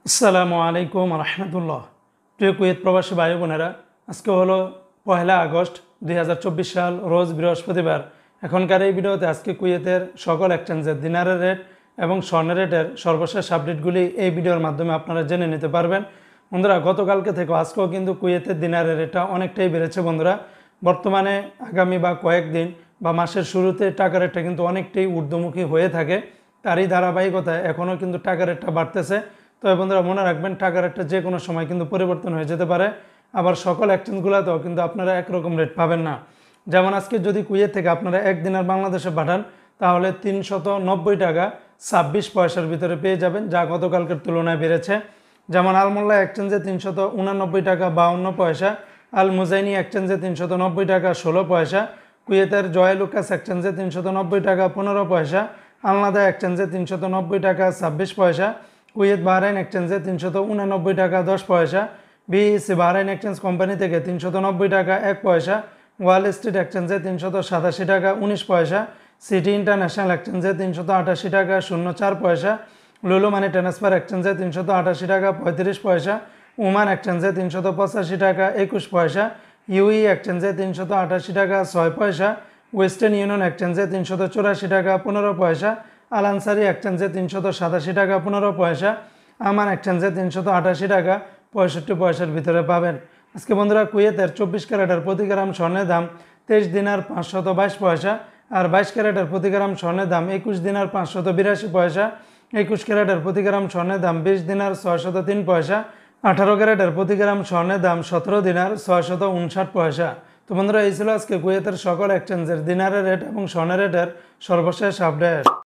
আসসালামু আলাইকুম রহমতুল্লাহ। প্রিয় কুয়েত প্রবাসী ভাই বোনেরা, আজকে হলো 1 আগস্ট 2024 সাল, রোজ বৃহস্পতিবার। এখনকার এই ভিডিওতে আজকে কুয়েতের সকল এক্সচেঞ্জের দিনারের রেট এবং স্বর্ণের রেটের সর্বশেষ আপডেটগুলি এই ভিডিওর মাধ্যমে আপনারা জেনে নিতে পারবেন। বন্ধুরা, গতকালকে থেকে আজকেও কিন্তু কুয়েতের দিনারের রেটটা অনেকটাই বেড়েছে। বন্ধুরা, বর্তমানে আগামী বা কয়েকদিন বা মাসের শুরুতে টাকা রেটটা কিন্তু অনেকটাই ঊর্ধ্বমুখী হয়ে থাকে। তারই ধারাবাহিকতায় এখনও কিন্তু টাকা রেটটা বাড়তেছে। তবে বন্ধুরা, মনে রাখবেন টাকার রেটটা যে কোনো সময় কিন্তু পরিবর্তন হয়ে যেতে পারে। আবার সকল এক্সচেঞ্জগুলোতেও কিন্তু আপনারা একরকম রেট পাবেন না। যেমন আজকে যদি কুয়েত থেকে আপনারা একদিনের বাংলাদেশে পাঠান, তাহলে 390 টাকা 26 পয়সার ভিতরে পেয়ে যাবেন, যা গতকালকের তুলনায় বেড়েছে। যেমন আলমোল্লা এক্সচেঞ্জে 389 টাকা 52 পয়সা, আল মুজাইনি এক্সচেঞ্জে 390 টাকা 16 পয়সা, কুয়েতের জয়লুকাস এক্সচেঞ্জে 390 টাকা 15 পয়সা, আলনাদা এক্সচেঞ্জে 390 টাকা 26 পয়সা, কুয়েত বাহরাইন এক্সচেঞ্জে 389 টাকা 10 পয়সা, বিএসসি বাহরাইন এক্সচেঞ্জ কোম্পানি থেকে 390 টাকা 1 পয়সা, ওয়াল স্ট্রিট এক্সচেঞ্জে 387 টাকা 19 পয়সা, সিটি ইন্টারন্যাশনাল এক্সচেঞ্জে 388 টাকা 04 পয়সা, লুলু মানি ট্রান্সফার এক্সচেঞ্জে 388 টাকা 35 পয়সা, ওমান এক্সচেঞ্জে 385 টাকা 21 পয়সা, ইউই এক্সচেঞ্জে 388 টাকা 6 পয়সা, ওয়েস্টার্ন ইউনিয়ন এক্সচেঞ্জে 384 টাকা 15 পয়সা, আল আনসারি এক্সচেঞ্জে 387 টাকা 15 পয়সা, আমান এক্সচেঞ্জে 388 টাকা 65 পয়সার ভিতরে পাবেন। আজকে বন্ধুরা, কুয়েতের 24 ক্যারেটের প্রতি গ্রাম স্বর্ণের দাম 23 দিনার 522 পয়সা, আর 22 ক্যারেটের প্রতি গ্রাম স্বর্ণের দাম 21 দিনার 582 পয়সা, 21 ক্যারেটের প্রতি গ্রাম স্বর্ণের দাম 20 দিনার 603 পয়সা, 18 ক্যারেটের প্রতি গ্রাম স্বর্ণের দাম 17 দিনার 659 পয়সা। তো বন্ধুরা, এই ছিল আজকে কুয়েতের সকল এক্সচেঞ্জের দিনারের রেট এবং স্বর্ণের রেটের সর্বশেষ আপডেট।